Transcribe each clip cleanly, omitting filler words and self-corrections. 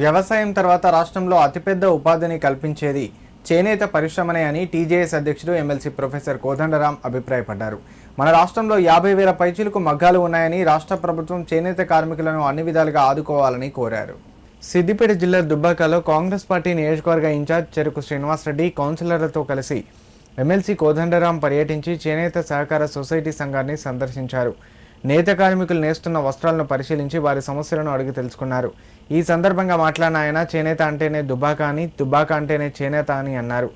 వ్యవసాయం తర్వాత రాష్ట్రంలో అతిపెద్ద ఉపాధిని కల్పించేది చేనేత పరిశ్రమనే అని టీజేఎస్ అధ్యక్షుడు ఎమ్మెల్సీ ప్రొఫెసర్ కోదండరాం అభిప్రాయపడ్డారు. మన రాష్ట్రంలో 50,000 పైచీలకు మగ్గాలు ఉన్నాయని రాష్ట్ర ప్రభుత్వం చేనేత కార్మికులను అన్ని విధాలుగా ఆదుకోవాలని కోరారు. సిద్దిపేట జిల్లా దుబ్బాకలో కాంగ్రెస్ పార్టీ నియోజకవర్గ ఇన్ఛార్జ్ చెరుకు శ్రీనివాసరెడ్డి కౌన్సిలర్లతో కలిసి ఎమ్మెల్సీ కోదండరాం పర్యటించి చేనేత సహకార సొసైటీ సంఘాన్ని సందర్శించారు. నేత కార్మికులు నేస్తున్న వస్త్రాలను పరిశీలించి వారి సమస్యలను అడిగి తెలుసుకున్నారు. ఈ సందర్భంగా మాట్లాడిన ఆయన చేనేత అంటేనే దుబ్బాక అని, దుబ్బాక అంటేనే చేనేత అని అన్నారు.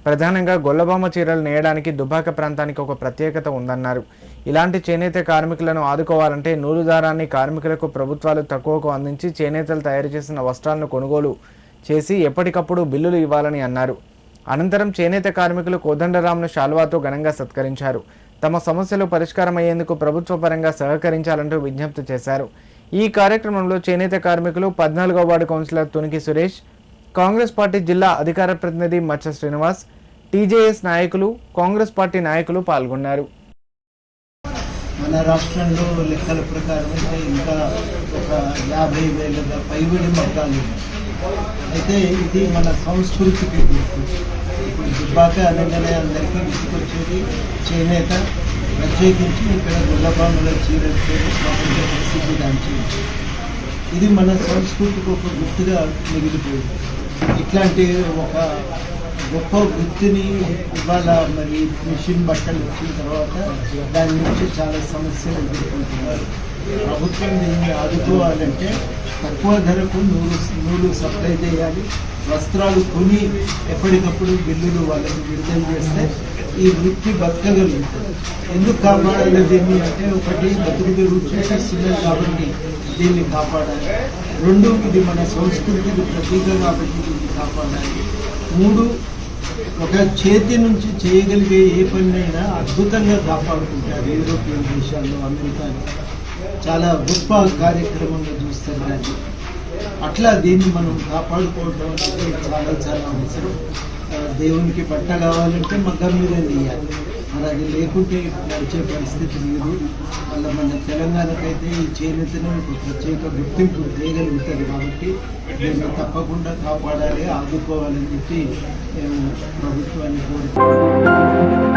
ప్రధానంగా గొల్లబామ చీరలు నేయడానికి దుబ్బాక ప్రాంతానికి ఒక ప్రత్యేకత ఉందన్నారు. ఇలాంటి చేనేత కార్మికులను ఆదుకోవాలంటే నూలు దారాన్ని కార్మికులకు ప్రభుత్వాలు తక్కువకు అందించి చేనేతలు తయారు చేసిన వస్త్రాలను కొనుగోలు చేసి ఎప్పటికప్పుడు బిల్లులు ఇవ్వాలని అన్నారు. అనంతరం చేనేత కార్మికులు కోదండరాంను శాల్వాతో ఘనంగా సత్కరించారు. తమ సమస్యలు పరిష్కారమయ్యేందుకు ప్రభుత్వ పరంగా సహకరించాలంటూ విజ్ఞప్తి చేశారు. ఈ కార్యక్రమంలో చేనేత కార్మికులు 14వ ward councillor Tuniki Suresh, Congress party జిల్లా అధికార ప్రతినిధి మచ్చ శ్రీనివాస్, టీజేఎస్ నాయకులు, కాంగ్రెస్ పార్టీ నాయకులు పాల్గొన్నారు. మన రాష్ట్రంలో లెక్కల ప్రకారం అయితే ఇంకా ఒక 50,000 పైబడి మగ్గాలు. అయితే ఇది మన సంస్కృతికి గుర్తు. ఇప్పుడు దుబ్బాక అనగానే అందరికీ గుర్తుకొచ్చేది చేనేత, ప్రత్యేకించి ఇక్కడ గొల్లబాముల చీరలు ప్రసిద్ధిగాంచింది. ఇది మన సంస్కృతికి ఒక గుర్తుగా మిగిలిపోయింది. ఇట్లాంటి ఒక గొప్ప వృత్తిని ఇవాళ మరి మిషన్ బట్టలు వచ్చిన తర్వాత దాని నుంచి చాలా సమస్యలు ఎదుర్కొంటున్నారు. ప్రభుత్వం దీన్ని ఆదుకోవాలంటే తక్కువ ధరకు నూలు సప్లై చేయాలి. వస్త్రాలు కొని ఎప్పటికప్పుడు బిల్లులు వాళ్ళకి విడుదల చేస్తే ఈ వృత్తి బతకగలుగుతుంది. ఎందుకు కాపాడాలి దీన్ని అంటే, ఒకటి బతుకు చూపిస్తున్నది కాబట్టి దీన్ని కాపాడాలి. రెండు, ఇది మన సంస్కృతికి ప్రతీక కాబట్టి దీన్ని కాపాడాలి. మూడు, ఒక చేతి నుంచి చేయగలిగే ఏ పనినైనా అద్భుతంగా కాపాడుకుంటారు. యూరోపియన్ దేశాల్లో, అమెరికాలో చాలా గొప్ప కార్యక్రమంగా చూస్తారు దాన్ని. అట్లా దీన్ని మనం కాపాడుకోవడం అనేది చాలా చాలా అవసరం. దేవునికి బట్ట కావాలంటే మగ్గం మీద తీయాలి. మరి అది లేకుంటే నడిచే పరిస్థితి లేదు. మళ్ళీ మన తెలంగాణకైతే ఈ చేనేతను ఒక ప్రత్యేక గుర్తింపు చేయగలుగుతుంది. కాబట్టి దీన్ని తప్పకుండా కాపాడాలి, ఆదుకోవాలని చెప్పి మేము ప్రభుత్వాన్ని కోరుతున్నాం.